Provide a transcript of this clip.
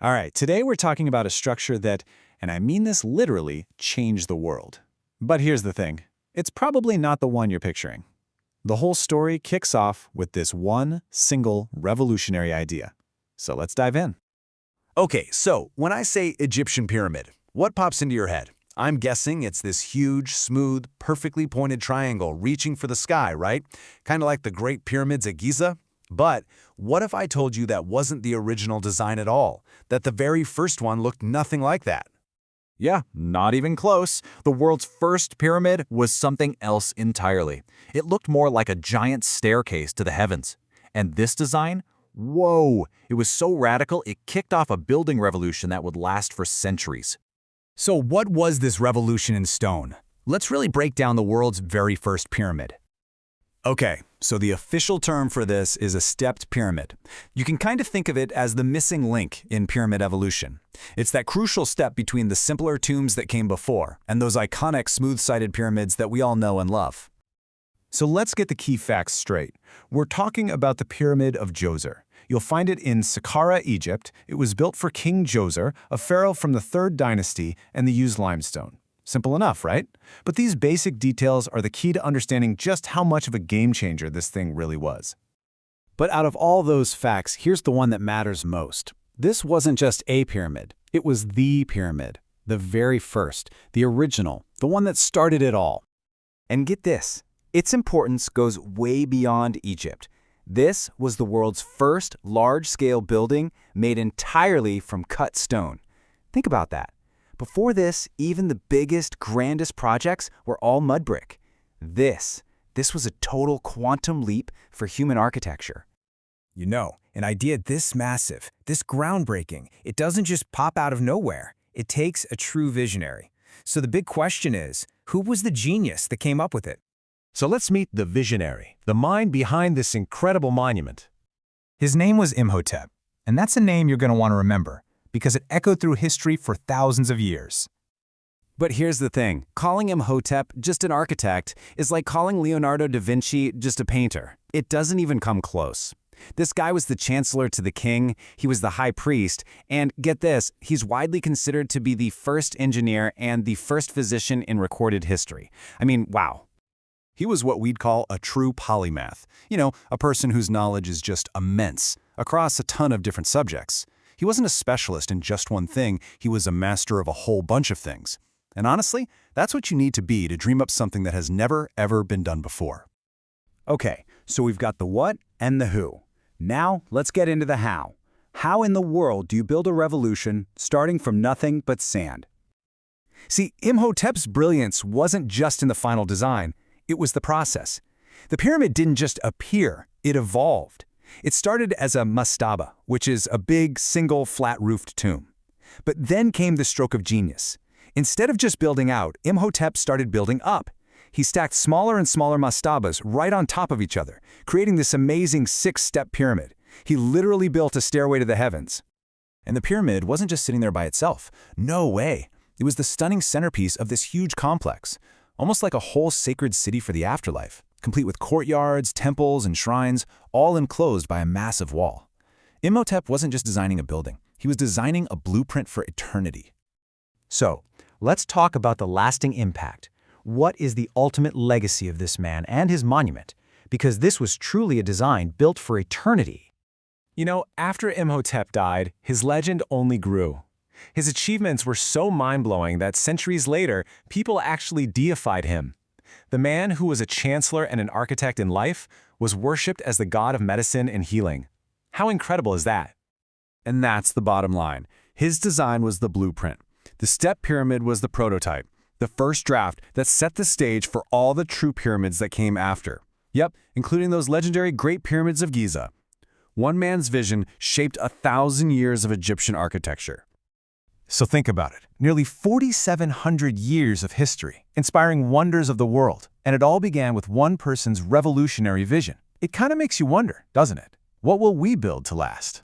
All right, today we're talking about a structure that, and I mean this literally, changed the world. But here's the thing. It's probably not the one you're picturing. The whole story kicks off with this one single revolutionary idea. So let's dive in. Okay, so when I say Egyptian pyramid, what pops into your head? I'm guessing it's this huge, smooth, perfectly pointed triangle reaching for the sky, right? Kind of like the Great Pyramids at Giza. But what if I told you that wasn't the original design at all? That the very first one looked nothing like that? Yeah, not even close. The world's first pyramid was something else entirely. It looked more like a giant staircase to the heavens. And this design? Whoa! It was so radical, it kicked off a building revolution that would last for centuries. So what was this revolution in stone? Let's really break down the world's very first pyramid. Okay, so the official term for this is a stepped pyramid. You can kind of think of it as the missing link in pyramid evolution. It's that crucial step between the simpler tombs that came before and those iconic smooth-sided pyramids that we all know and love. So let's get the key facts straight. We're talking about the Pyramid of Djoser. You'll find it in Saqqara, Egypt. It was built for King Djoser, a pharaoh from the 3rd dynasty, and they used limestone. Simple enough, right? But these basic details are the key to understanding just how much of a game changer this thing really was. But out of all those facts, here's the one that matters most. This wasn't just a pyramid. It was the pyramid. The very first. The original. The one that started it all. And get this. Its importance goes way beyond Egypt. This was the world's first large-scale building made entirely from cut stone. Think about that. Before this, even the biggest, grandest projects were all mud brick. This was a total quantum leap for human architecture. You know, an idea this massive, this groundbreaking, it doesn't just pop out of nowhere. It takes a true visionary. So the big question is, who was the genius that came up with it? So let's meet the visionary, the mind behind this incredible monument. His name was Imhotep, and that's a name you're going to want to remember, because it echoed through history for thousands of years. But here's the thing, calling Imhotep just an architect is like calling Leonardo da Vinci just a painter. It doesn't even come close. This guy was the chancellor to the king, he was the high priest, and get this, he's widely considered to be the first engineer and the first physician in recorded history. I mean, wow. He was what we'd call a true polymath. You know, a person whose knowledge is just immense, across a ton of different subjects. He wasn't a specialist in just one thing, he was a master of a whole bunch of things. And honestly, that's what you need to be to dream up something that has never, ever been done before. Okay, so we've got the what and the who. Now, let's get into the how. How in the world do you build a revolution starting from nothing but sand? See, Imhotep's brilliance wasn't just in the final design, it was the process. The pyramid didn't just appear, it evolved. It started as a mastaba, which is a big, single, flat-roofed tomb. But then came the stroke of genius. Instead of just building out, Imhotep started building up. He stacked smaller and smaller mastabas right on top of each other, creating this amazing 6-step pyramid. He literally built a stairway to the heavens. And the pyramid wasn't just sitting there by itself. No way. It was the stunning centerpiece of this huge complex, almost like a whole sacred city for the afterlife, complete with courtyards, temples, and shrines, all enclosed by a massive wall. Imhotep wasn't just designing a building. He was designing a blueprint for eternity. So, let's talk about the lasting impact. What is the ultimate legacy of this man and his monument? Because this was truly a design built for eternity. You know, after Imhotep died, his legend only grew. His achievements were so mind-blowing that centuries later, people actually deified him. The man who was a chancellor and an architect in life was worshipped as the god of medicine and healing. How incredible is that? And that's the bottom line. His design was the blueprint. The step pyramid was the prototype, the first draft that set the stage for all the true pyramids that came after. Yep, including those legendary Great Pyramids of Giza. One man's vision shaped 1,000 years of Egyptian architecture. So think about it. Nearly 4,700 years of history, inspiring wonders of the world. And it all began with one person's revolutionary vision. It kind of makes you wonder, doesn't it? What will we build to last?